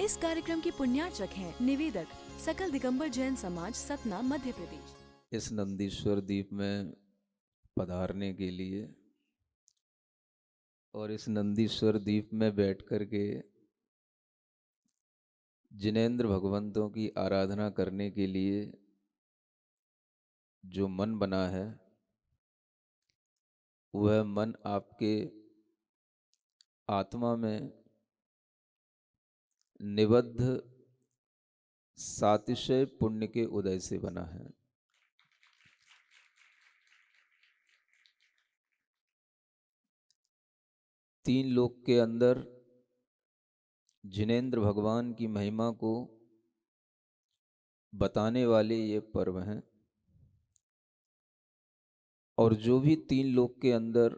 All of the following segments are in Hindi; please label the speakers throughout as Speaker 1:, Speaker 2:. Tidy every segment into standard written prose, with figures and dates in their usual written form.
Speaker 1: इस कार्यक्रम के पुण्यार्चक हैं निवेदक सकल दिगंबर जैन समाज, सतना, मध्य प्रदेश।
Speaker 2: इस नंदीश्वर द्वीप में पधारने के लिए और इस नंदीश्वर द्वीप में बैठ कर के जिनेंद्र भगवंतों की आराधना करने के लिए जो मन बना है, वह मन आपके आत्मा में निबद्ध सातिशय पुण्य के उदय से बना है। तीन लोक के अंदर जिनेंद्र भगवान की महिमा को बताने वाले ये पर्व हैं, और जो भी तीन लोक के अंदर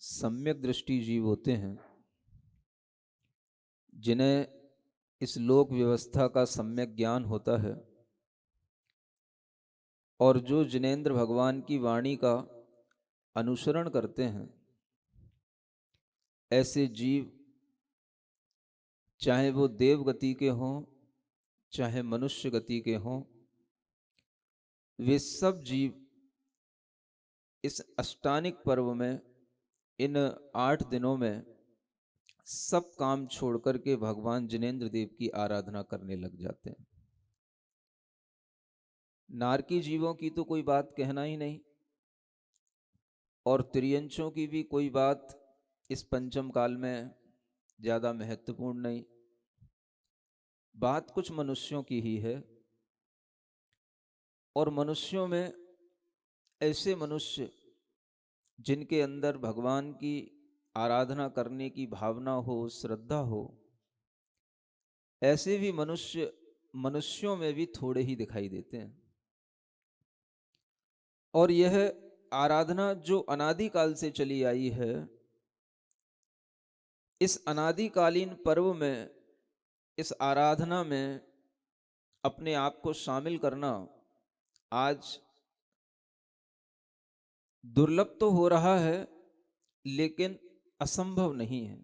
Speaker 2: सम्यक दृष्टि जीव होते हैं, जिन्हें इस लोक व्यवस्था का सम्यक ज्ञान होता है और जो जिनेंद्र भगवान की वाणी का अनुसरण करते हैं, ऐसे जीव चाहे वो देव गति के हों चाहे मनुष्य गति के हों, वे सब जीव इस अष्टानिक पर्व में, इन 8 दिनों में सब काम छोड़ करके भगवान जिनेंद्र देव की आराधना करने लग जाते हैं। नारकी जीवों की तो कोई बात कहना ही नहीं, और त्रियंचों की भी कोई बात इस पंचम काल में ज़्यादा महत्वपूर्ण नहीं। बात कुछ मनुष्यों की ही है, और मनुष्यों में ऐसे मनुष्य जिनके अंदर भगवान की आराधना करने की भावना हो, श्रद्धा हो, ऐसे भी मनुष्य मनुष्यों में भी थोड़े ही दिखाई देते हैं। और यह आराधना जो अनादिकाल से चली आई है, इस अनादिकालीन पर्व में, इस आराधना में अपने आप को शामिल करना आज दुर्लभ तो हो रहा है, लेकिन असंभव नहीं है।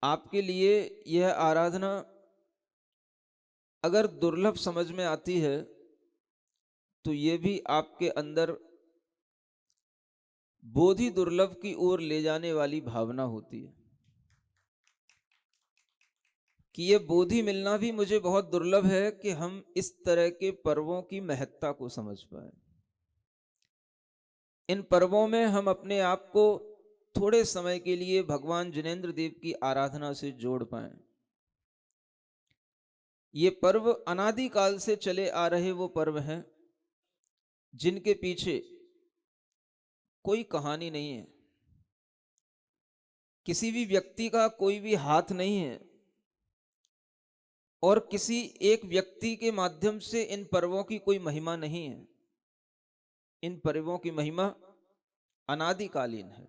Speaker 2: आपके लिए यह आराधना अगर दुर्लभ समझ में आती है, तो ये भी आपके अंदर बोधि दुर्लभ की ओर ले जाने वाली भावना होती है कि ये बोधि मिलना भी मुझे बहुत दुर्लभ है कि हम इस तरह के पर्वों की महत्ता को समझ पाए। इन पर्वों में हम अपने आप को थोड़े समय के लिए भगवान जिनेंद्र देव की आराधना से जोड़ पाएं। ये पर्व अनादिकाल से चले आ रहे वो पर्व हैं जिनके पीछे कोई कहानी नहीं है, किसी भी व्यक्ति का कोई भी हाथ नहीं है, और किसी एक व्यक्ति के माध्यम से इन पर्वों की कोई महिमा नहीं है। इन पर्वों की महिमा अनादिकालीन है।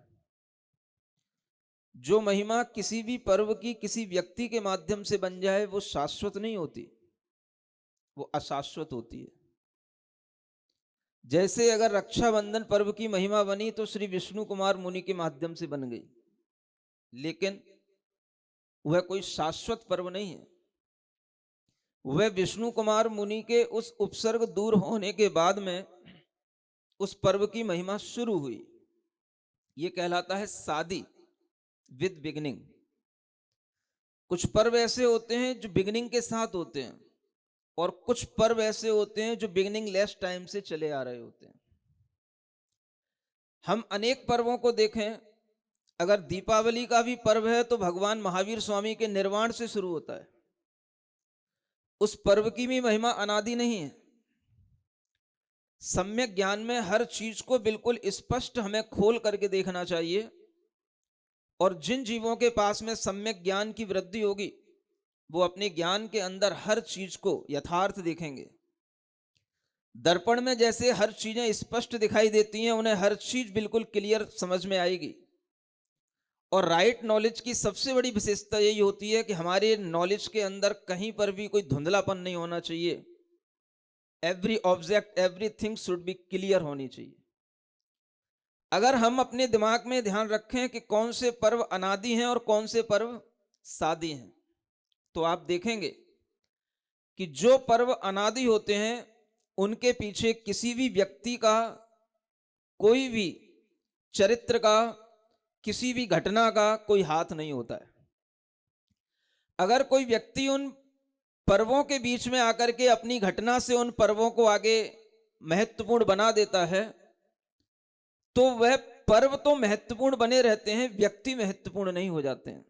Speaker 2: जो महिमा किसी भी पर्व की किसी व्यक्ति के माध्यम से बन जाए, वो शाश्वत नहीं होती, वो अशाश्वत होती है। जैसे अगर रक्षाबंधन पर्व की महिमा बनी तो श्री विष्णु कुमार मुनि के माध्यम से बन गई, लेकिन वह कोई शाश्वत पर्व नहीं है। वह विष्णु कुमार मुनि के उस उपसर्ग दूर होने के बाद में उस पर्व की महिमा शुरू हुई। यह कहलाता है शादी विद बिगिनिंग। कुछ पर्व ऐसे होते हैं जो बिगिनिंग के साथ होते हैं, और कुछ पर्व ऐसे होते हैं जो बिगिनिंग लेस टाइम से चले आ रहे होते हैं। हम अनेक पर्वों को देखें, अगर दीपावली का भी पर्व है तो भगवान महावीर स्वामी के निर्वाण से शुरू होता है। उस पर्व की भी महिमा अनादि नहीं है। सम्यक ज्ञान में हर चीज को बिल्कुल स्पष्ट हमें खोल करके देखना चाहिए, और जिन जीवों के पास में सम्यक ज्ञान की वृद्धि होगी, वो अपने ज्ञान के अंदर हर चीज को यथार्थ देखेंगे। दर्पण में जैसे हर चीजें स्पष्ट दिखाई देती हैं, उन्हें हर चीज बिल्कुल क्लियर समझ में आएगी। और राइट नॉलेज की सबसे बड़ी विशेषता यही होती है कि हमारे नॉलेज के अंदर कहीं पर भी कोई धुंधलापन नहीं होना चाहिए। Every object, everything should be clear होनी चाहिए। अगर हम अपने दिमाग में ध्यान रखें कि कौन से पर्व अनादि हैं और कौन से पर्व शादी हैं, तो आप देखेंगे कि जो पर्व अनादि होते हैं उनके पीछे किसी भी व्यक्ति का, कोई भी चरित्र का, किसी भी घटना का कोई हाथ नहीं होता है। अगर कोई व्यक्ति उन पर्वों के बीच में आकर के अपनी घटना से उन पर्वों को आगे महत्वपूर्ण बना देता है, तो वह पर्व तो महत्वपूर्ण बने रहते हैं, व्यक्ति महत्वपूर्ण नहीं हो जाते हैं।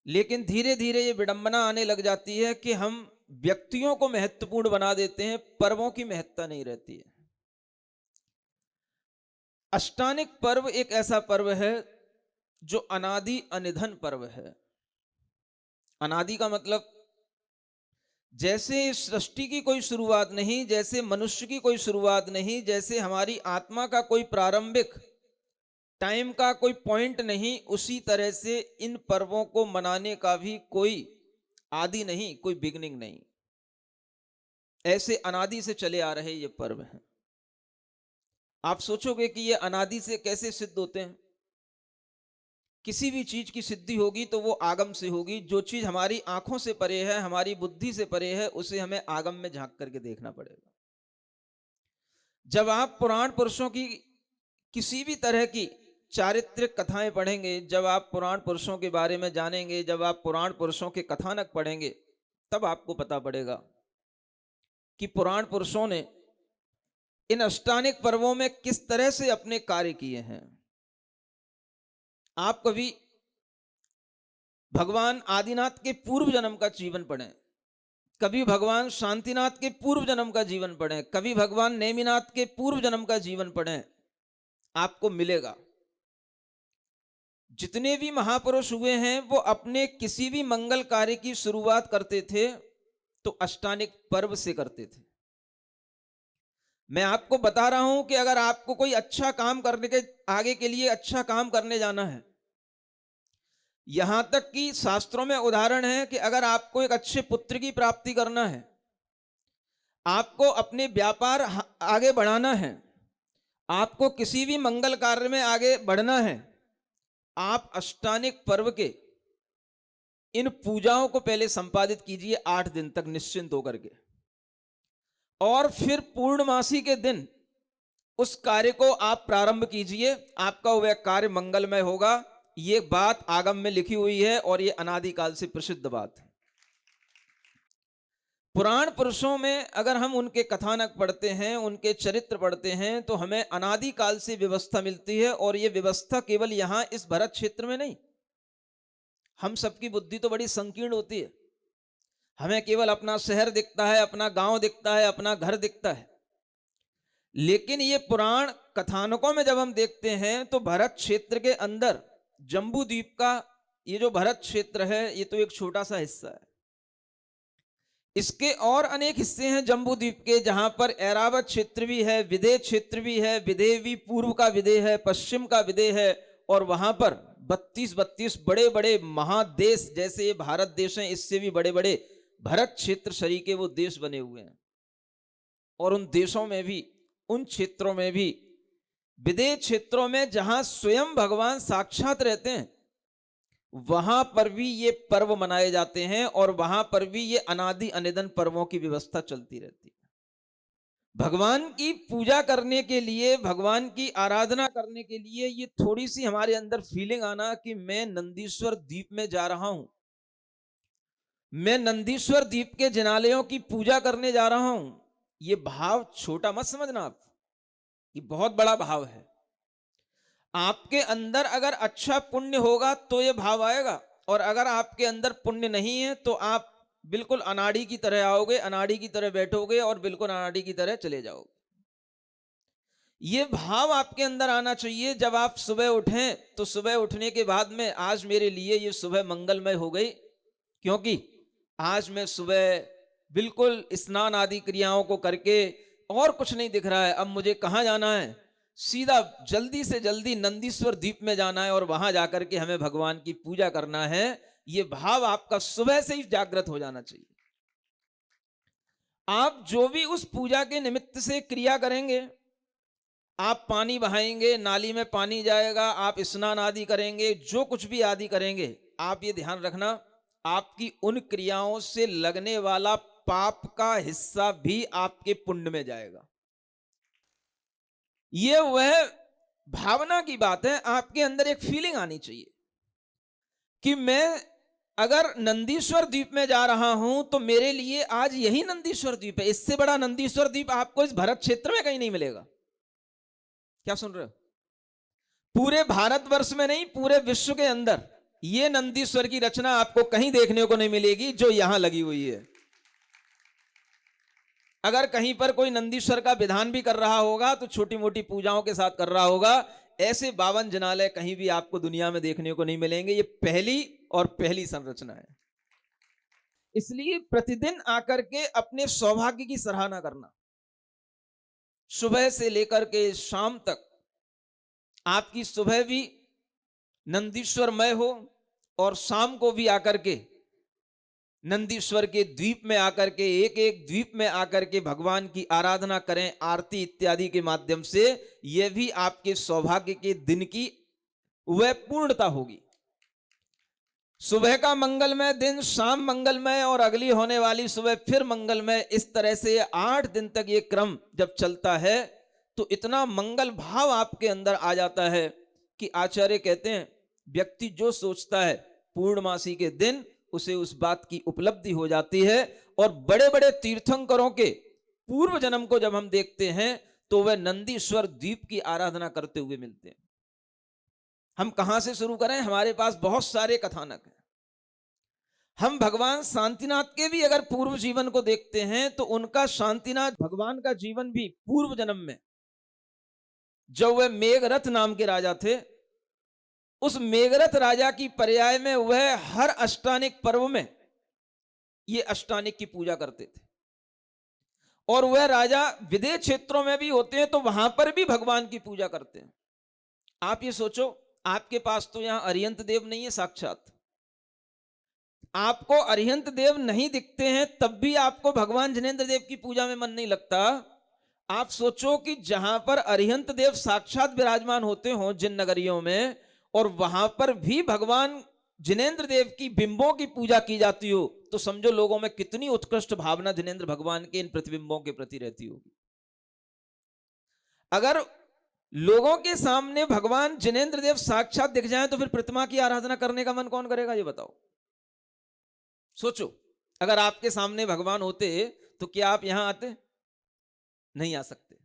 Speaker 2: लेकिन धीरे धीरे ये विडंबना आने लग जाती है कि हम व्यक्तियों को महत्वपूर्ण बना देते हैं, पर्वों की महत्ता नहीं रहती है। अष्टानिक पर्व एक ऐसा पर्व है जो अनादि अनिधन पर्व है। अनादि का मतलब जैसे इस सृष्टि की कोई शुरुआत नहीं, जैसे मनुष्य की कोई शुरुआत नहीं, जैसे हमारी आत्मा का कोई प्रारंभिक टाइम का कोई पॉइंट नहीं, उसी तरह से इन पर्वों को मनाने का भी कोई आदि नहीं, कोई बिगनिंग नहीं। ऐसे अनादि से चले आ रहे ये पर्व हैं। आप सोचोगे कि ये अनादि से कैसे सिद्ध होते हैं? किसी भी चीज की सिद्धि होगी तो वो आगम से होगी। जो चीज हमारी आंखों से परे है, हमारी बुद्धि से परे है, उसे हमें आगम में झांक करके देखना पड़ेगा। जब आप पुराण पुरुषों की किसी भी तरह की चारित्रिक कथाएं पढ़ेंगे, जब आप पुराण पुरुषों के बारे में जानेंगे, जब आप पुराण पुरुषों के कथानक पढ़ेंगे, तब आपको पता पड़ेगा कि पुराण पुरुषों ने इन अष्टानिक पर्वों में किस तरह से अपने कार्य किए हैं। आप कभी भगवान आदिनाथ के पूर्व जन्म का जीवन पढ़ें, कभी भगवान शांतिनाथ के पूर्व जन्म का जीवन पढ़ें, कभी भगवान नेमिनाथ के पूर्व जन्म का जीवन पढ़ें, आपको मिलेगा जितने भी महापुरुष हुए हैं वो अपने किसी भी मंगल कार्य की शुरुआत करते थे तो अष्टानिक पर्व से करते थे। मैं आपको बता रहा हूं कि अगर आपको कोई अच्छा काम करने के आगे के लिए अच्छा काम करने जाना है, यहां तक कि शास्त्रों में उदाहरण है कि अगर आपको एक अच्छे पुत्र की प्राप्ति करना है, आपको अपने व्यापार आगे बढ़ाना है, आपको किसी भी मंगल कार्य में आगे बढ़ना है, आप अष्टानिक पर्व के इन पूजाओं को पहले संपादित कीजिए 8 दिन तक निश्चिंत होकर के, और फिर पूर्णमासी के दिन उस कार्य को आप प्रारंभ कीजिए। आपका वह कार्य मंगलमय होगा। ये बात आगम में लिखी हुई है और ये अनादिकाल से प्रसिद्ध बात है। पुराण पुरुषों में अगर हम उनके कथानक पढ़ते हैं, उनके चरित्र पढ़ते हैं, तो हमें अनादिकाल से व्यवस्था मिलती है। और ये व्यवस्था केवल यहां इस भरत क्षेत्र में नहीं, हम सबकी बुद्धि तो बड़ी संकीर्ण होती है, हमें केवल अपना शहर दिखता है, अपना गांव दिखता है, अपना घर दिखता है। लेकिन ये पुराण कथानकों में जब हम देखते हैं तो भरत क्षेत्र के अंदर जम्बू द्वीप का ये जो भरत क्षेत्र है, ये तो एक छोटा सा हिस्सा है। इसके और अनेक हिस्से हैं जम्बू द्वीप के, जहां पर ऐरावत क्षेत्र भी है, विदेह क्षेत्र भी है, विदेह भी पूर्व का विदेह है, पश्चिम का विदेह है, और वहां पर 32 बड़े बड़े महादेश, जैसे ये भारत देश हैं, इससे भी बड़े बड़े भरत क्षेत्र शरीके वो देश बने हुए हैं। और उन देशों में भी, उन क्षेत्रों में भी, विदेह क्षेत्रों में जहां स्वयं भगवान साक्षात रहते हैं, वहां पर भी ये पर्व मनाए जाते हैं और वहां पर भी ये अनादि अनिधन पर्वों की व्यवस्था चलती रहती है। भगवान की पूजा करने के लिए, भगवान की आराधना करने के लिए ये थोड़ी सी हमारे अंदर फीलिंग आना कि मैं नंदीश्वर द्वीप में जा रहा हूं, मैं नंदीश्वर द्वीप के जिनालयों की पूजा करने जा रहा हूं, ये भाव छोटा मत समझना आप, ये बहुत बड़ा भाव है। आपके अंदर अगर अच्छा पुण्य होगा तो ये भाव आएगा, और अगर आपके अंदर पुण्य नहीं है तो आप बिल्कुल अनाड़ी की तरह आओगे, अनाड़ी की तरह बैठोगे और बिल्कुल अनाड़ी की तरह चले जाओगे। ये भाव आपके अंदर आना चाहिए। जब आप सुबह उठें तो सुबह उठने के बाद में आज मेरे लिए ये सुबह मंगलमय हो गई, क्योंकि आज मैं सुबह बिल्कुल स्नान आदि क्रियाओं को करके, और कुछ नहीं दिख रहा है, अब मुझे कहाँ जाना है, सीधा जल्दी से जल्दी नंदीश्वर द्वीप में जाना है और वहां जाकर के हमें भगवान की पूजा करना है। ये भाव आपका सुबह से ही जागृत हो जाना चाहिए। आप जो भी उस पूजा के निमित्त से क्रिया करेंगे, आप पानी बहाएंगे, नाली में पानी जाएगा, आप स्नान आदि करेंगे, जो कुछ भी आदि करेंगे, आप ये ध्यान रखना, आपकी उन क्रियाओं से लगने वाला पाप का हिस्सा भी आपके पुण्य में जाएगा। ये वह भावना की बात है, आपके अंदर एक फीलिंग आनी चाहिए कि मैं अगर नंदीश्वर द्वीप में जा रहा हूं तो मेरे लिए आज यही नंदीश्वर द्वीप है। इससे बड़ा नंदीश्वर द्वीप आपको इस भारत क्षेत्र में कहीं नहीं मिलेगा। क्या सुन रहे हो? पूरे भारतवर्ष में नहीं, पूरे विश्व के अंदर ये नंदीश्वर की रचना आपको कहीं देखने को नहीं मिलेगी जो यहां लगी हुई है। अगर कहीं पर कोई नंदीश्वर का विधान भी कर रहा होगा तो छोटी मोटी पूजाओं के साथ कर रहा होगा। ऐसे 52 जिनालय कहीं भी आपको दुनिया में देखने को नहीं मिलेंगे। ये पहली और पहली संरचना है। इसलिए प्रतिदिन आकर के अपने सौभाग्य की सराहना करना, सुबह से लेकर के शाम तक आपकी सुबह भी नंदीश्वरमय हो और शाम को भी आकर के नंदीश्वर के द्वीप में आकर के, एक एक द्वीप में आकर के भगवान की आराधना करें, आरती इत्यादि के माध्यम से। यह भी आपके सौभाग्य के दिन की वह पूर्णता होगी। सुबह का मंगलमय दिन, शाम मंगलमय और अगली होने वाली सुबह फिर मंगलमय। इस तरह से 8 दिन तक ये क्रम जब चलता है तो इतना मंगल भाव आपके अंदर आ जाता है कि आचार्य कहते हैं व्यक्ति जो सोचता है पूर्णमासी के दिन उसे उस बात की उपलब्धि हो जाती है। और बड़े बड़े तीर्थंकरों के पूर्व जन्म को जब हम देखते हैं तो वह नंदीश्वर द्वीप की आराधना करते हुए मिलते हैं। हम कहां से शुरू करें? हमारे पास बहुत सारे कथानक हैं। हम भगवान शांतिनाथ के भी अगर पूर्व जीवन को देखते हैं तो उनका शांतिनाथ भगवान का जीवन भी पूर्व जन्म में जब वह मेघरथ नाम के राजा थे, उस मेघरथ राजा की पर्याय में वह हर अष्टानिक पर्व में ये अष्टानिक की पूजा करते थे। और वह राजा विदेश क्षेत्रों में भी होते हैं तो वहां पर भी भगवान की पूजा करते हैं। आप ये सोचो, आपके पास तो यहां अरिहंत देव नहीं है साक्षात, आपको अरिहंत देव नहीं दिखते हैं तब भी आपको भगवान जिनेंद्र देव की पूजा में मन नहीं लगता। आप सोचो कि जहां पर अरिहंत देव साक्षात विराजमान होते हो जिन नगरियों में, और वहां पर भी भगवान जिनेंद्र देव की बिंबों की पूजा की जाती हो, तो समझो लोगों में कितनी उत्कृष्ट भावना जिनेंद्र भगवान के इन प्रतिबिंबों के प्रति रहती होगी। अगर लोगों के सामने भगवान जिनेंद्र देव साक्षात दिख जाए तो फिर प्रतिमा की आराधना करने का मन कौन करेगा? ये बताओ। सोचो, अगर आपके सामने भगवान होते तो क्या आप यहां आते? नहीं आ सकते।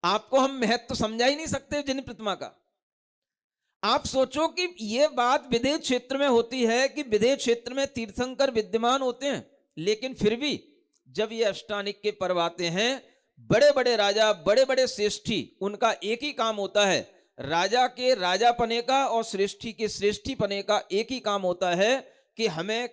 Speaker 2: आपको हम महत्व तो समझा ही नहीं सकते जिन प्रतिमा का। आप सोचो कि यह बात विदेश क्षेत्र में होती है कि विदेश क्षेत्र में तीर्थंकर विद्यमान होते हैं, लेकिन फिर भी जब ये अष्टानिक के पर्व आते हैं, बड़े बड़े राजा, बड़े बड़े श्रेष्ठी, उनका एक ही काम होता है, राजा के राजा पने का और श्रेष्ठी के श्रेष्ठी पने का एक ही काम होता है कि हमें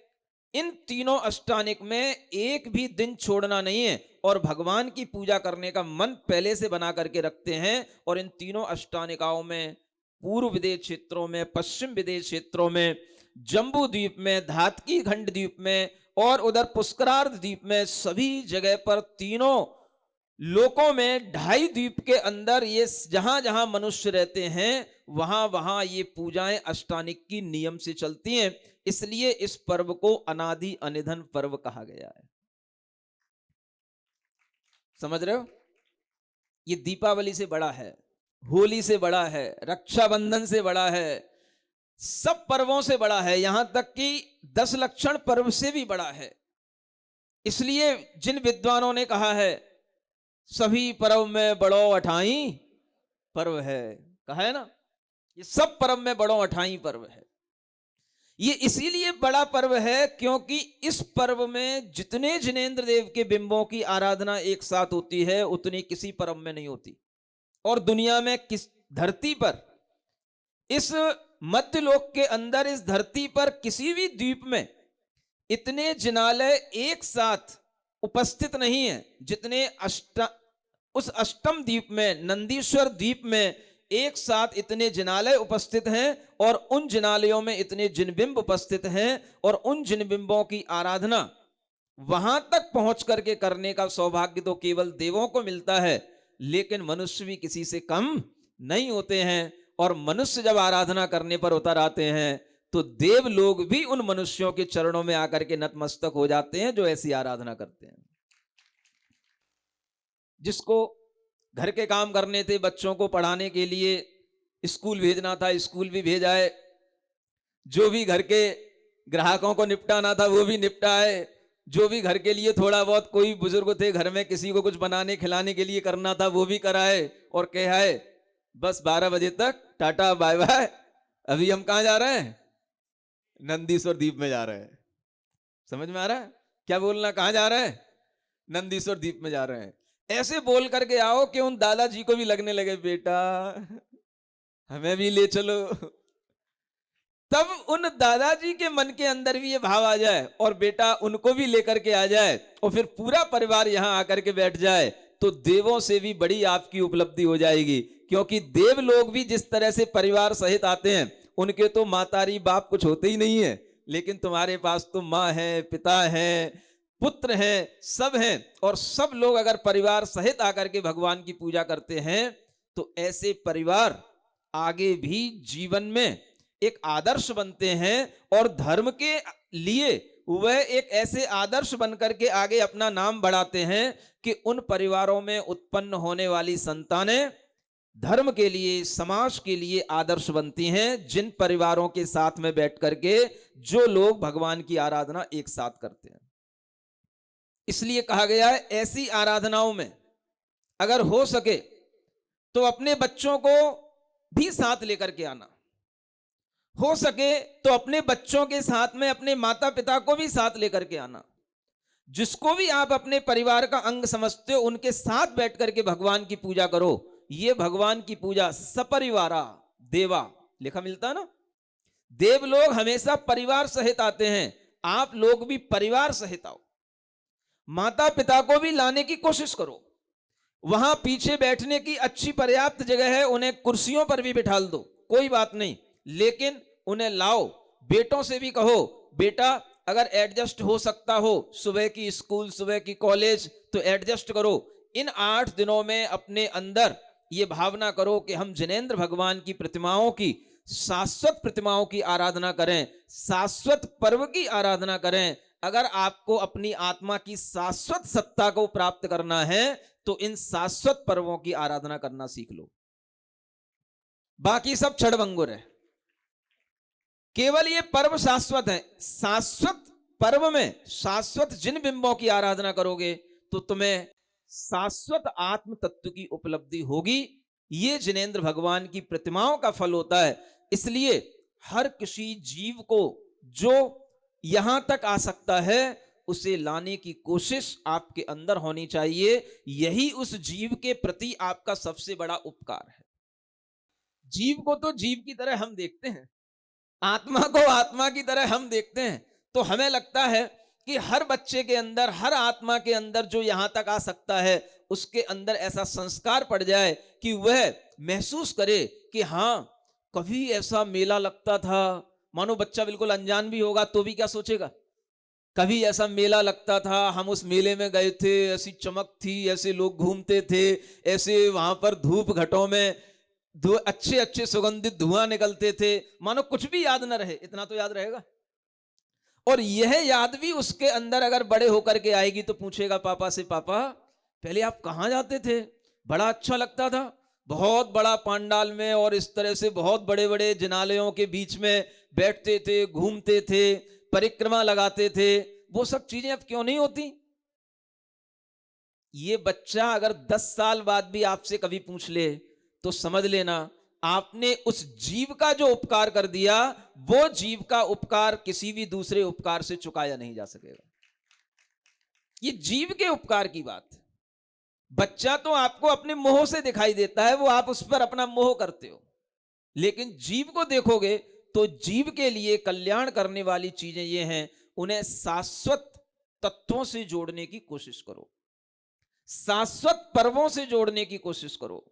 Speaker 2: इन तीनों अष्टानिक में एक भी दिन छोड़ना नहीं है और भगवान की पूजा करने का मन पहले से बना करके रखते हैं। और इन तीनों अष्टानिकाओं में पूर्व विदेश क्षेत्रों में, पश्चिम विदेश क्षेत्रों में, जम्बू द्वीप में, धातकी खंड द्वीप में और उधर पुष्करार्ध द्वीप में, सभी जगह पर तीनों लोकों में 2.5 द्वीप के अंदर ये जहां जहां मनुष्य रहते हैं वहां वहां ये पूजाएं अष्टानिक की नियम से चलती हैं। इसलिए इस पर्व को अनादि अनिधन पर्व कहा गया है। समझ रहे हो? ये दीपावली से बड़ा है, होली से बड़ा है, रक्षाबंधन से बड़ा है, सब पर्वों से बड़ा है, यहां तक कि 10 लक्षण पर्व से भी बड़ा है। इसलिए जिन विद्वानों ने कहा है सभी पर्व में बड़ो अठाई पर्व है, कहा है ना, ये सब पर्व में बड़ो अठाई पर्व है। ये इसीलिए बड़ा पर्व है क्योंकि इस पर्व में जितने जिनेंद्र देव के बिंबों की आराधना एक साथ होती है उतनी किसी पर्व में नहीं होती। और दुनिया में किस धरती पर, इस मध्यलोक के अंदर, इस धरती पर किसी भी द्वीप में इतने जिनालय एक साथ उपस्थित नहीं है जितने उस अष्टम द्वीप में, नंदीश्वर द्वीप में एक साथ इतने जिनालय उपस्थित हैं और उन जिनालयों में इतने जिनबिंब उपस्थित हैं। और उन जिनबिंबों की आराधना वहां तक पहुंच करके करने का सौभाग्य तो केवल देवों को मिलता है, लेकिन मनुष्य भी किसी से कम नहीं होते हैं। और मनुष्य जब आराधना करने पर उतर आते हैं तो देव लोग भी उन मनुष्यों के चरणों में आकर के नतमस्तक हो जाते हैं जो ऐसी आराधना करते हैं। जिसको घर के काम करने थे, बच्चों को पढ़ाने के लिए स्कूल भेजना था, स्कूल भी भेजाए, जो भी घर के ग्राहकों को निपटाना था वो भी निपटाए, जो भी घर के लिए थोड़ा बहुत कोई बुजुर्ग थे घर में किसी को कुछ बनाने खिलाने के लिए करना था वो भी कराए, और कहे बस 12 बजे तक टाटा बाय बाय, अभी हम कहां जा रहे हैं? नंदीश्वर द्वीप में जा रहे हैं। समझ में आ रहा है क्या बोलना? कहां जा रहे हैं? नंदीश्वर द्वीप में जा रहे हैं। ऐसे बोल करके आओ कि उन दादाजी को भी लगने लगे बेटा हमें भी ले चलो। तब उन दादाजी के मन के अंदर भी ये भाव आ जाए और बेटा उनको भी लेकर के आ जाए और फिर पूरा परिवार यहां आकर के बैठ जाए, तो देवों से भी बड़ी आपकी उपलब्धि हो जाएगी। क्योंकि देव लोग भी जिस तरह से परिवार सहित आते हैं, उनके तो मातारी बाप कुछ होते ही नहीं है, लेकिन तुम्हारे पास तो माँ है, पिता है, पुत्र हैं, सब हैं, और सब लोग अगर परिवार सहित आकर के भगवान की पूजा करते हैं तो ऐसे परिवार आगे भी जीवन में एक आदर्श बनते हैं और धर्म के लिए वह एक ऐसे आदर्श बनकर के आगे अपना नाम बढ़ाते हैं कि उन परिवारों में उत्पन्न होने वाली संतानें धर्म के लिए, समाज के लिए आदर्श बनती हैं, जिन परिवारों के साथ में बैठ करके जो लोग भगवान की आराधना एक साथ करते हैं। इसलिए कहा गया है ऐसी आराधनाओं में अगर हो सके तो अपने बच्चों को भी साथ लेकर के आना, हो सके तो अपने बच्चों के साथ में अपने माता पिता को भी साथ लेकर के आना। जिसको भी आप अपने परिवार का अंग समझते हो उनके साथ बैठ करके भगवान की पूजा करो। ये भगवान की पूजा सपरिवारा देवा लिखा मिलता है ना, देव लोग हमेशा परिवार सहित आते हैं, आप लोग भी परिवार सहित आओ। माता पिता को भी लाने की कोशिश करो, वहां पीछे बैठने की अच्छी पर्याप्त जगह है, उन्हें कुर्सियों पर भी बिठा दो, कोई बात नहीं, लेकिन उन्हें लाओ। बेटों से भी कहो बेटा अगर एडजस्ट हो सकता हो, सुबह की स्कूल सुबह की कॉलेज तो एडजस्ट करो। इन 8 दिनों में अपने अंदर ये भावना करो कि हम जिनेंद्र भगवान की प्रतिमाओं की, शाश्वत प्रतिमाओं की आराधना करें, शाश्वत पर्व की आराधना करें। अगर आपको अपनी आत्मा की शाश्वत सत्ता को प्राप्त करना है तो इन शाश्वत पर्वों की आराधना करना सीख लो। बाकी सब क्षणभंगुर है, केवल ये पर्व शाश्वत है। शाश्वत पर्व में शाश्वत जिन बिंबों की आराधना करोगे तो तुम्हें शाश्वत आत्म तत्व की उपलब्धि होगी। ये जिनेंद्र भगवान की प्रतिमाओं का फल होता है। इसलिए हर किसी जीव को जो यहां तक आ सकता है उसे लाने की कोशिश आपके अंदर होनी चाहिए। यही उस जीव के प्रति आपका सबसे बड़ा उपकार है। जीव को तो जीव की तरह हम देखते हैं, आत्मा को आत्मा की तरह हम देखते हैं, तो हमें लगता है कि हर बच्चे के अंदर, हर आत्मा के अंदर जो यहां तक आ सकता है उसके अंदर ऐसा संस्कार पड़ जाए कि वह महसूस करे कि हां कभी ऐसा मेला लगता था। मानो बच्चा बिल्कुल अनजान भी होगा तो भी क्या सोचेगा, कभी ऐसा मेला लगता था, हम उस मेले में गए थे, ऐसी चमक थी, ऐसे लोग घूमते थे, ऐसे वहां पर धूप घटों में अच्छे अच्छे सुगंधित धुआं निकलते थे। मानो कुछ भी याद ना रहे, इतना तो याद रहेगा। और यह याद भी उसके अंदर अगर बड़े होकर के आएगी तो पूछेगा पापा से, पापा पहले आप कहां जाते थे, बड़ा अच्छा लगता था, बहुत बड़ा पंडाल में और इस तरह से बहुत बड़े बड़े जिनालयों के बीच में बैठते थे, घूमते थे, परिक्रमा लगाते थे, वो सब चीजें अब क्यों नहीं होती? ये बच्चा अगर 10 साल बाद भी आपसे कभी पूछ ले तो समझ लेना आपने उस जीव का जो उपकार कर दिया, वो जीव का उपकार किसी भी दूसरे उपकार से चुकाया नहीं जा सकेगा। ये जीव के उपकार की बात है। बच्चा तो आपको अपने मोह से दिखाई देता है, वो आप उस पर अपना मोह करते हो, लेकिन जीव को देखोगे तो जीव के लिए कल्याण करने वाली चीजें ये हैं, उन्हें शाश्वत तत्वों से जोड़ने की कोशिश करो, शाश्वत पर्वों से जोड़ने की कोशिश करो,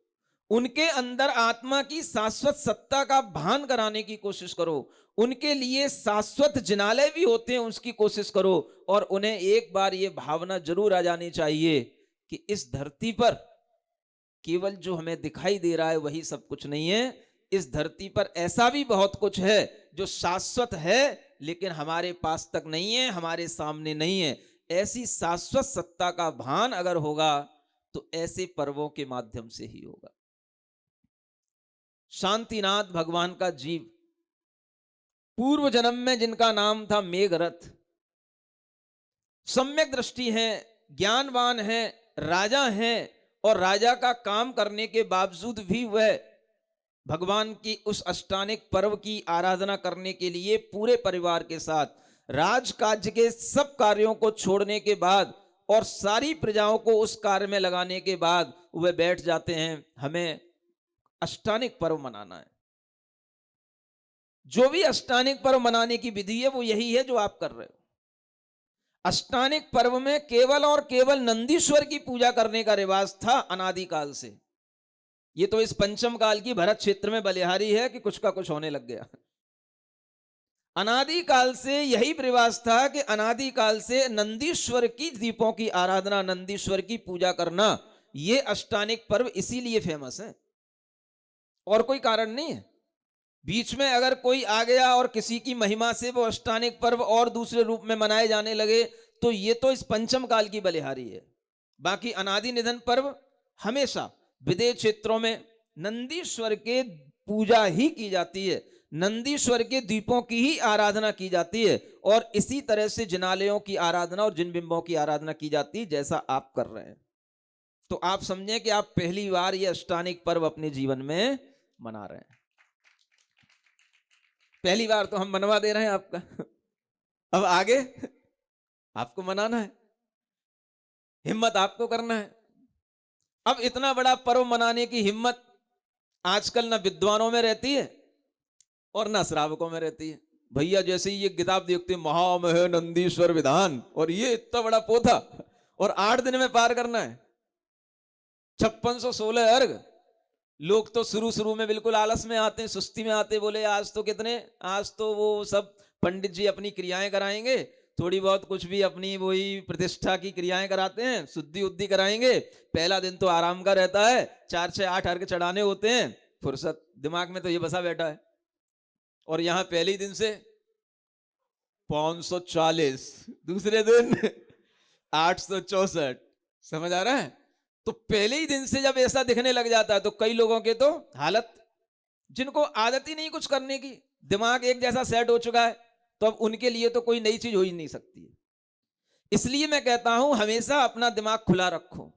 Speaker 2: उनके अंदर आत्मा की शाश्वत सत्ता का भान कराने की कोशिश करो, उनके लिए शाश्वत जिनालय भी होते हैं उसकी कोशिश करो। और उन्हें एक बार ये भावना जरूर आ जानी चाहिए कि इस धरती पर केवल जो हमें दिखाई दे रहा है वही सब कुछ नहीं है, इस धरती पर ऐसा भी बहुत कुछ है जो शाश्वत है लेकिन हमारे पास तक नहीं है, हमारे सामने नहीं है। ऐसी शाश्वत सत्ता का भान अगर होगा तो ऐसे पर्वों के माध्यम से ही होगा। शांतिनाथ भगवान का जीव, पूर्व जन्म में जिनका नाम था मेघरथ, सम्यक दृष्टि है, ज्ञानवान है, राजा है, और राजा का काम करने के बावजूद भी वह भगवान की उस अष्टानिक पर्व की आराधना करने के लिए पूरे परिवार के साथ राजकाज के सब कार्यों को छोड़ने के बाद और सारी प्रजाओं को उस कार्य में लगाने के बाद वह बैठ जाते हैं, हमें अष्टानिक पर्व मनाना है। जो भी अष्टानिक पर्व मनाने की विधि है वो यही है जो आप कर रहे हो। अष्टानिक पर्व में केवल और केवल नंदीश्वर की पूजा करने का रिवाज था अनादिकाल से। ये तो इस पंचम काल की भरत क्षेत्र में बलिहारी है कि कुछ का कुछ होने लग गया। अनादिकाल से यही रिवाज था कि अनादिकाल से नंदीश्वर की दीपों की आराधना, नंदीश्वर की पूजा करना, ये अष्टानिक पर्व इसीलिए फेमस है और कोई कारण नहीं है। बीच में अगर कोई आ गया और किसी की महिमा से वो अष्टानिक पर्व और दूसरे रूप में मनाए जाने लगे तो ये तो इस पंचम काल की बलिहारी है। बाकी अनादि निधन पर्व हमेशा विदेश क्षेत्रों में नंदीश्वर के पूजा ही की जाती है, नंदीश्वर के दीपों की ही आराधना की जाती है, और इसी तरह से जिनालयों की आराधना और जिन बिंबों की आराधना की जाती है जैसा आप कर रहे हैं। तो आप समझें कि आप पहली बार ये अष्टानिक पर्व अपने जीवन में मना रहे हैं। पहली बार तो हम मनवा दे रहे हैं आपका, अब आगे आपको मनाना है, हिम्मत आपको करना है। अब इतना बड़ा पर्व मनाने की हिम्मत आजकल ना विद्वानों में रहती है और ना श्रावकों में रहती है। भैया जैसे ही ये किताब देखते महामह नंदीश्वर विधान, और ये इतना बड़ा पोथा और 8 दिन में पार करना है, 5616 अर्घ। लोग तो शुरू में बिल्कुल आलस में आते हैं, सुस्ती में आते, बोले आज तो वो सब पंडित जी अपनी क्रियाएं कराएंगे, थोड़ी बहुत कुछ भी अपनी वही प्रतिष्ठा की क्रियाएं कराते हैं, शुद्धि उद्धि कराएंगे, पहला दिन तो आराम का रहता है, 4 6 8 अर्घ चढ़ाने होते हैं, फुर्सत दिमाग में तो ये बसा बैठा है। और यहां पहले ही दिन से 540, दूसरे दिन 864, समझ आ रहा है? तो पहले ही दिन से जब ऐसा दिखने लग जाता है तो कई लोगों के तो हालत, जिनको आदत ही नहीं कुछ करने की, दिमाग एक जैसा सेट हो चुका है, तो अब उनके लिए तो कोई नई चीज हो ही नहीं सकती है। इसलिए मैं कहता हूं हमेशा अपना दिमाग खुला रखो,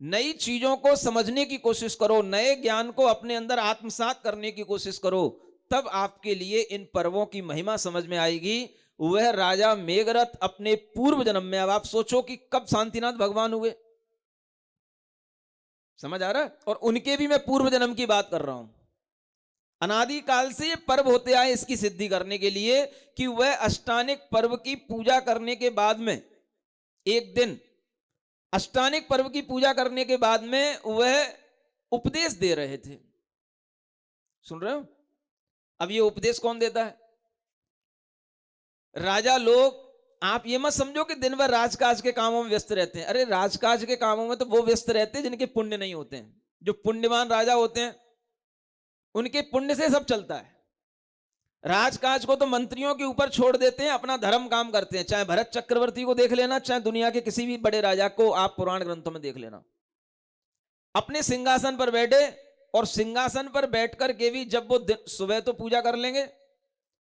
Speaker 2: नई चीजों को समझने की कोशिश करो, नए ज्ञान को अपने अंदर आत्मसात करने की कोशिश करो, तब आपके लिए इन पर्वों की महिमा समझ में आएगी। वह राजा मेघरथ अपने पूर्व जन्म में, अब आप सोचो कि कब शांतिनाथ भगवान हुए, समझ आ रहा है? और उनके भी मैं पूर्व जन्म की बात कर रहा हूं। अनादि काल से ये पर्व होते आए इसकी सिद्धि करने के लिए कि वह अष्टानिक पर्व की पूजा करने के बाद में एक दिन, अष्टानिक पर्व की पूजा करने के बाद में वह उपदेश दे रहे थे। सुन रहे हो? अब ये उपदेश कौन देता है? राजा लोग। आप ये मत समझो कि दिन भर राजकाज के कामों में व्यस्त रहते हैं। अरे राजकाज के कामों में तो वो व्यस्त रहते हैं जिनके पुण्य नहीं होते हैं। जो पुण्यवान राजा होते हैं उनके पुण्य से सब चलता है। राजकाज को तो मंत्रियों के ऊपर छोड़ देते हैं, अपना धर्म काम करते हैं। चाहे भरत चक्रवर्ती को देख लेना, चाहे दुनिया के किसी भी बड़े राजा को आप पुराण ग्रंथों में देख लेना, अपने सिंहासन पर बैठे, और सिंहासन पर बैठकर के भी जब वो सुबह तो पूजा कर लेंगे,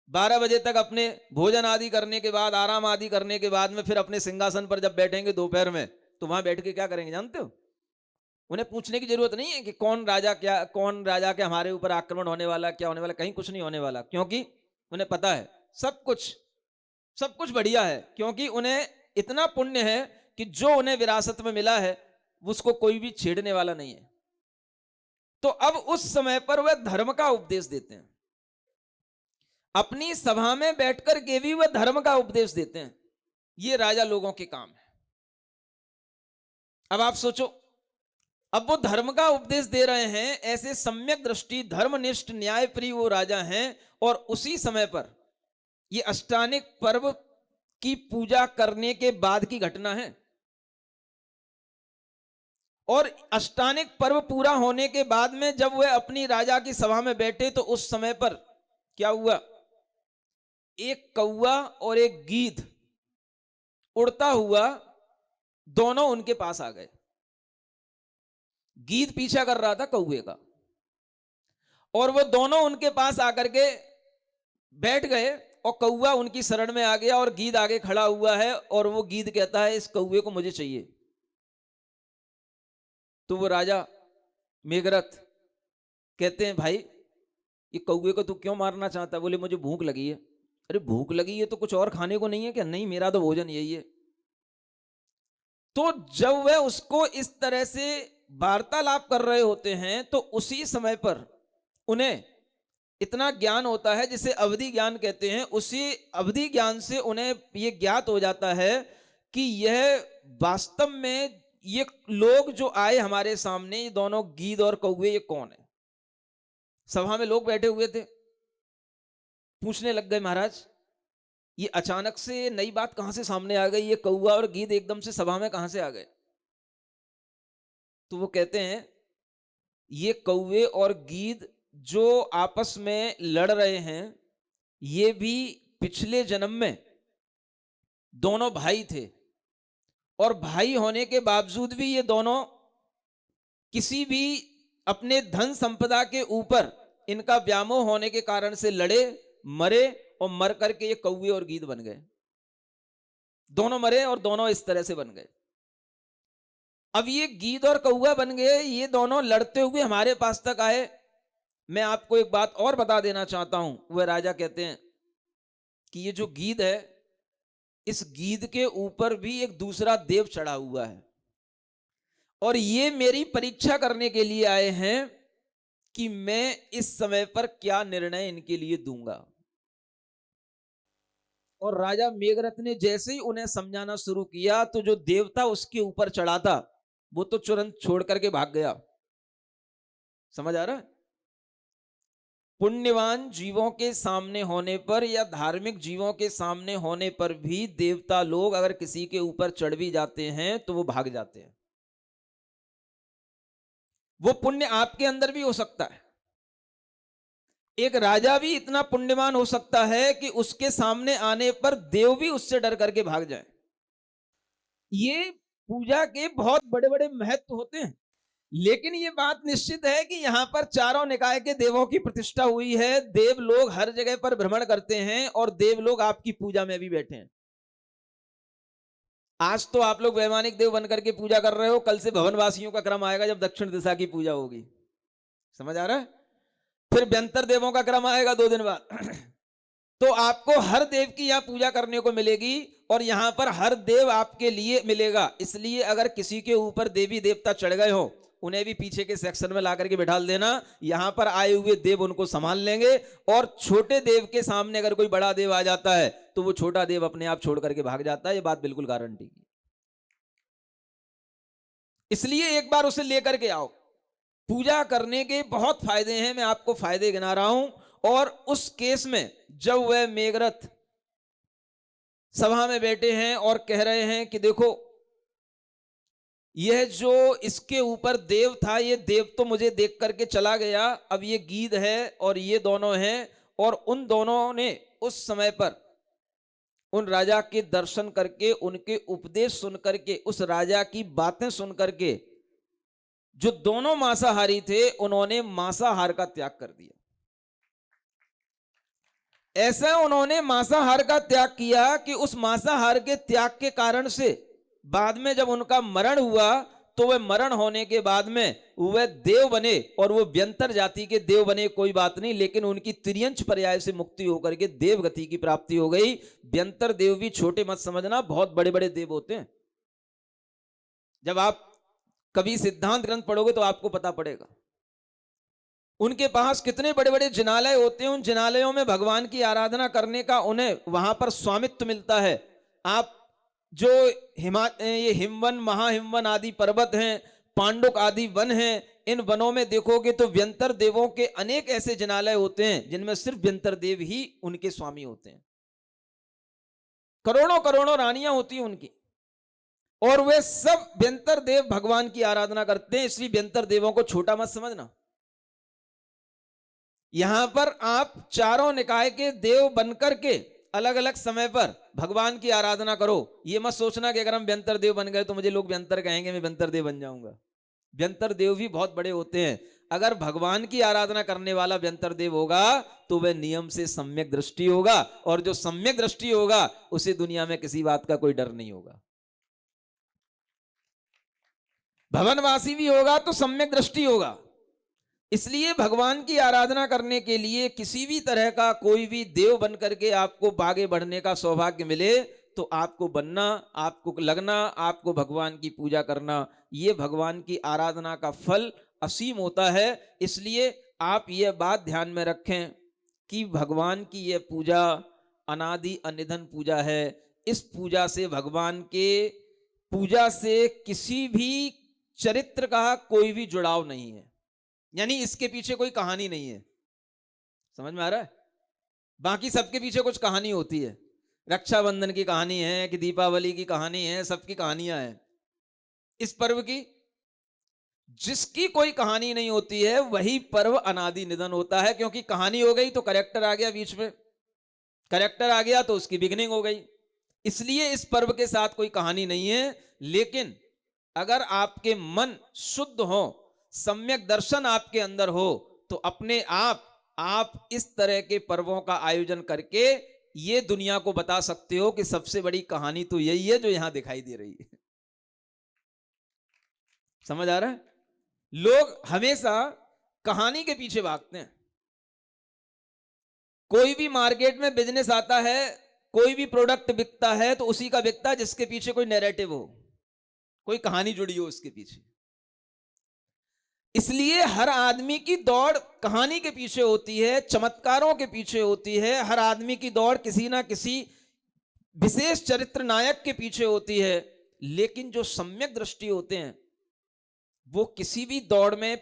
Speaker 2: 12 बजे तक अपने भोजन आदि करने के बाद, आराम आदि करने के बाद में फिर अपने सिंहासन पर जब बैठेंगे दोपहर में, तो वहां बैठ के क्या करेंगे जानते हो? उन्हें पूछने की जरूरत नहीं है कि कौन राजा के हमारे ऊपर आक्रमण होने वाला, क्या होने वाला, कहीं कुछ नहीं होने वाला, क्योंकि उन्हें पता है सब कुछ बढ़िया है, क्योंकि उन्हें इतना पुण्य है कि जो उन्हें विरासत में मिला है उसको कोई भी छेड़ने वाला नहीं है। तो अब उस समय पर वह धर्म का उपदेश देते हैं, अपनी सभा में बैठकर के भी वह धर्म का उपदेश देते हैं। ये राजा लोगों के काम है। अब आप सोचो, अब वो धर्म का उपदेश दे रहे हैं, ऐसे सम्यक दृष्टि धर्मनिष्ठ न्यायप्रिय वो राजा हैं, और उसी समय पर ये अष्टानिक पर्व की पूजा करने के बाद की घटना है। और अष्टानिक पर्व पूरा होने के बाद में जब वह अपनी राजा की सभा में बैठे तो उस समय पर क्या हुआ एक कौवा और एक गीद उड़ता हुआ दोनों उनके पास आ गए। गीद पीछा कर रहा था कौवे का, और वो दोनों उनके पास आकर के बैठ गए, और कौवा उनकी शरण में आ गया और गीद आगे खड़ा हुआ है, और वो गीद कहता है इस कौवे को मुझे चाहिए। तो वो राजा मेघरथ कहते हैं भाई ये कौवे को तू क्यों मारना चाहता है? बोले मुझे भूख लगी है। अरे भूख लगी है तो कुछ और खाने को नहीं है क्या? नहीं, मेरा तो भोजन यही है। तो जब वह उसको इस तरह से वार्तालाप कर रहे होते हैं तो उसी समय पर उन्हें इतना ज्ञान होता है जिसे अवधि ज्ञान कहते हैं। उसी अवधि ज्ञान से उन्हें यह ज्ञात हो जाता है कि यह वास्तव में ये लोग जो आए हमारे सामने, ये दोनों गीद और कौवे, ये कौन है? सभा में लोग बैठे हुए थे, पूछने लग गए महाराज ये अचानक से नई बात कहां से सामने आ गई? ये कौवा और गीद एकदम से सभा में कहां से आ गए? तो वो कहते हैं ये कौवे और गीद जो आपस में लड़ रहे हैं, ये भी पिछले जन्म में दोनों भाई थे, और भाई होने के बावजूद भी ये दोनों किसी भी अपने धन संपदा के ऊपर इनका व्यामोह होने के कारण से लड़े, मरे, और मर करके ये कौवे और गीद बन गए। दोनों मरे और दोनों इस तरह से बन गए। अब ये गीद और कौवा बन गए, ये दोनों लड़ते हुए हमारे पास तक आए। मैं आपको एक बात और बता देना चाहता हूं। वह राजा कहते हैं कि ये जो गीद है, इस गीद के ऊपर भी एक दूसरा देव चढ़ा हुआ है, और ये मेरी परीक्षा करने के लिए आए हैं कि मैं इस समय पर क्या निर्णय इनके लिए दूंगा। और राजा मेघरथ ने जैसे ही उन्हें समझाना शुरू किया तो जो देवता उसके ऊपर चढ़ा था वो तो तुरंत छोड़ करके भाग गया। समझ आ रहा है? पुण्यवान जीवों के सामने होने पर या धार्मिक जीवों के सामने होने पर भी देवता लोग अगर किसी के ऊपर चढ़ भी जाते हैं तो वो भाग जाते हैं। वो पुण्य आपके अंदर भी हो सकता है। एक राजा भी इतना पुण्यवान हो सकता है कि उसके सामने आने पर देव भी उससे डर करके भाग जाए। ये पूजा के बहुत बड़े बड़े महत्व होते हैं, लेकिन ये बात निश्चित है कि यहां पर चारों निकाय के देवों की प्रतिष्ठा हुई है। देव लोग हर जगह पर भ्रमण करते हैं और देव लोग आपकी पूजा में भी बैठे हैं। आज तो आप लोग वैमानिक देव बनकर के पूजा कर रहे हो, कल से भवनवासियों का क्रम आएगा जब दक्षिण दिशा की पूजा होगी। समझ आ रहा है? फिर व्यंतर देवों का क्रम आएगा 2 दिन बाद। तो आपको हर देव की यहां पूजा करने को मिलेगी, और यहां पर हर देव आपके लिए मिलेगा। इसलिए अगर किसी के ऊपर देवी देवता चढ़ गए हो, उन्हें भी पीछे के सेक्शन में ला करके बिठा देना। यहां पर आए हुए देव उनको संभाल लेंगे, और छोटे देव के सामने अगर कोई बड़ा देव आ जाता है तो वो छोटा देव अपने आप छोड़ करके भाग जाता है। ये बात बिल्कुल गारंटी की। इसलिए एक बार उसे लेकर के आओ। पूजा करने के बहुत फायदे हैं, मैं आपको फायदे गिना रहा हूं। और उस केस में जब वह मेघरथ सभा में बैठे हैं और कह रहे हैं कि देखो यह जो इसके ऊपर देव था, ये देव तो मुझे देख करके चला गया, अब ये गीद है और ये दोनों हैं। और उन दोनों ने उस समय पर उन राजा के दर्शन करके, उनके उपदेश सुन करके, उस राजा की बातें सुन करके, जो दोनों मांसाहारी थे उन्होंने मांसाहार का त्याग कर दिया। ऐसा उन्होंने मांसाहार का त्याग किया कि उस मांसाहार के त्याग के कारण से बाद में जब उनका मरण हुआ तो वह मरण होने के बाद में वह देव बने, और वो व्यंतर जाति के देव बने, कोई बात नहीं, लेकिन उनकी त्रियंच पर्याय से मुक्ति होकर के देव गति की प्राप्ति हो गई। व्यंतर देव भी छोटे मत समझना, बहुत बड़े बड़े देव होते हैं। जब आप कभी सिद्धांत ग्रंथ पढ़ोगे तो आपको पता पड़ेगा उनके पास कितने बड़े बड़े जिनालय होते हैं। उन जिनालयों में भगवान की आराधना करने का उन्हें वहां पर स्वामित्व मिलता है। आप जो ये हिमवन, महाहिमवन आदि पर्वत हैं, पांडुक आदि वन हैं, इन वनों में देखोगे तो व्यंतर देवों के अनेक ऐसे जिनालय होते हैं जिनमें सिर्फ व्यंतर देव ही उनके स्वामी होते हैं। करोड़ों करोड़ों रानियां होती हैं उनकी, और वे सब व्यंतर देव भगवान की आराधना करते हैं। इसलिए व्यंतर देवों को छोटा मत समझना। यहां पर आप चारों निकाय के देव बनकर के अलग अलग समय पर भगवान की आराधना करो। ये मत सोचना कि अगर हम व्यंतर देव बन गए तो मुझे लोग व्यंतर कहेंगे, मैं व्यंतर देव बन जाऊंगा। व्यंतर देव भी बहुत बड़े होते हैं। अगर भगवान की आराधना करने वाला व्यंतर देव होगा तो वह नियम से सम्यक दृष्टि होगा, और जो सम्यक दृष्टि होगा उसे दुनिया में किसी बात का कोई डर नहीं होगा। भवनवासी भी होगा तो सम्यक दृष्टि होगा। इसलिए भगवान की आराधना करने के लिए किसी भी तरह का कोई भी देव बन करके आपको आगे बढ़ने का सौभाग्य मिले तो आपको बनना, आपको लगना, आपको भगवान की पूजा करना, ये भगवान की आराधना का फल असीम होता है। इसलिए आप ये बात ध्यान में रखें कि भगवान की ये पूजा अनादि अनिधन पूजा है। इस पूजा से, भगवान के पूजा से किसी भी चरित्र का कोई भी जुड़ाव नहीं है, यानी इसके पीछे कोई कहानी नहीं है। समझ में आ रहा है? बाकी सबके पीछे कुछ कहानी होती है। रक्षाबंधन की कहानी है कि दीपावली की कहानी है, सबकी कहानियां हैं। इस पर्व की जिसकी कोई कहानी नहीं होती है वही पर्व अनादि निधन होता है, क्योंकि कहानी हो गई तो करेक्टर आ गया बीच में, करेक्टर आ गया तो उसकी बिगनिंग हो गई। इसलिए इस पर्व के साथ कोई कहानी नहीं है। लेकिन अगर आपके मन शुद्ध हो, सम्यक दर्शन आपके अंदर हो, तो अपने आप इस तरह के पर्वों का आयोजन करके ये दुनिया को बता सकते हो कि सबसे बड़ी कहानी तो यही है जो यहां दिखाई दे रही है। समझ आ रहा है? लोग हमेशा कहानी के पीछे भागते हैं। कोई भी मार्केट में बिजनेस आता है, कोई भी प्रोडक्ट बिकता है तो उसी का बिकता है जिसके पीछे कोई नैरेटिव हो, कोई कहानी जुड़ी हो उसके पीछे। इसलिए हर आदमी की दौड़ कहानी के पीछे होती है, चमत्कारों के पीछे होती है। हर आदमी की दौड़ किसी ना किसी विशेष चरित्र नायक के पीछे होती है। लेकिन जो सम्यक दृष्टि होते हैं वो किसी भी दौड़ में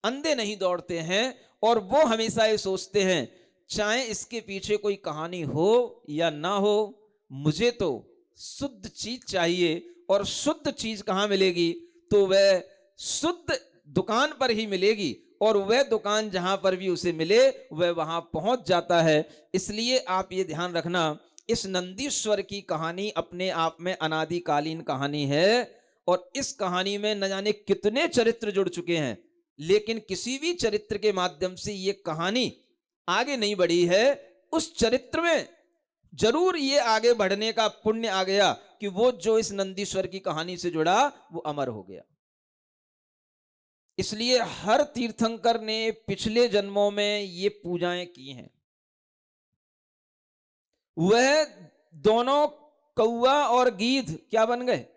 Speaker 2: अंधे नहीं दौड़ते हैं, और वो हमेशा ये सोचते हैं चाहे इसके पीछे कोई कहानी हो या ना हो, मुझे तो शुद्ध चीज चाहिए। और शुद्ध चीज कहां मिलेगी? तो वह शुद्ध दुकान पर ही मिलेगी, और वह दुकान जहां पर भी उसे मिले वह वहां पहुंच जाता है। इसलिए आप ये ध्यान रखना, इस नंदीश्वर की कहानी अपने आप में अनादिकालीन कहानी है, और इस कहानी में न जाने कितने चरित्र जुड़ चुके हैं, लेकिन किसी भी चरित्र के माध्यम से ये कहानी आगे नहीं बढ़ी है। उस चरित्र में जरूर ये आगे बढ़ने का पुण्य आ गया कि वो जो इस नंदीश्वर की कहानी से जुड़ा वो अमर हो गया। इसलिए हर तीर्थंकर ने पिछले जन्मों में ये पूजाएं की हैं। वह दोनों कौवा और गीध क्या बन गए?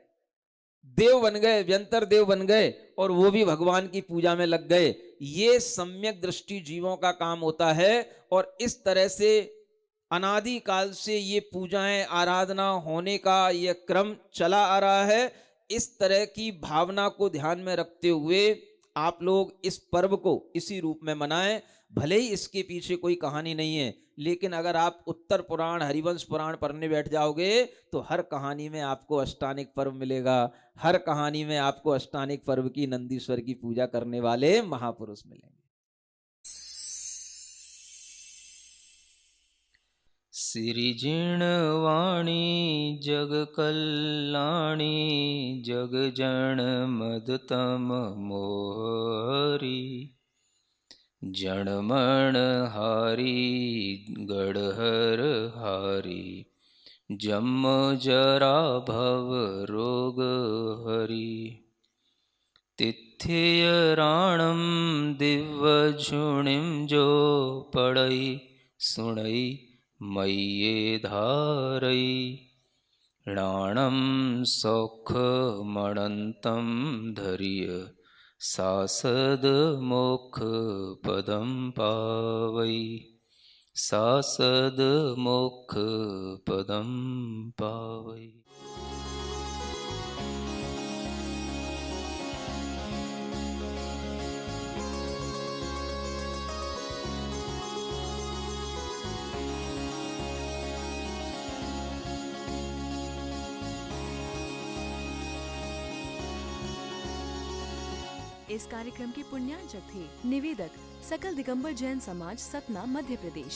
Speaker 2: देव बन गए, व्यंतर देव बन गए, और वो भी भगवान की पूजा में लग गए। ये सम्यक दृष्टि जीवों का काम होता है, और इस तरह से अनादि काल से ये पूजाएं आराधना होने का यह क्रम चला आ रहा है। इस तरह की भावना को ध्यान में रखते हुए आप लोग इस पर्व को इसी रूप में मनाएं। भले ही इसके पीछे कोई कहानी नहीं है, लेकिन अगर आप उत्तर पुराण, हरिवंश पुराण पढ़ने बैठ जाओगे तो हर कहानी में आपको अष्टानिक पर्व मिलेगा। हर कहानी में आपको अष्टानिक पर्व की, नंदीश्वर की पूजा करने वाले महापुरुष मिलेंगे।
Speaker 3: सिरिजिणवाणी जग कल्याणी जग जन मदतम मोहरी जनमण हारी गढ़हर हारी जम जरा भव रोग हरी तिथ्य राणम दिव्य झुणिम जो पड़ई सुणई मय्ये धारई राणम सौख मणंतम धर्य सासद मोक्ष पदम पावई सासद मोक्ष पदम पावई।
Speaker 1: इस कार्यक्रम के पुण्यार्चक थे निवेदक सकल दिगंबर जैन समाज, सतना, मध्य प्रदेश।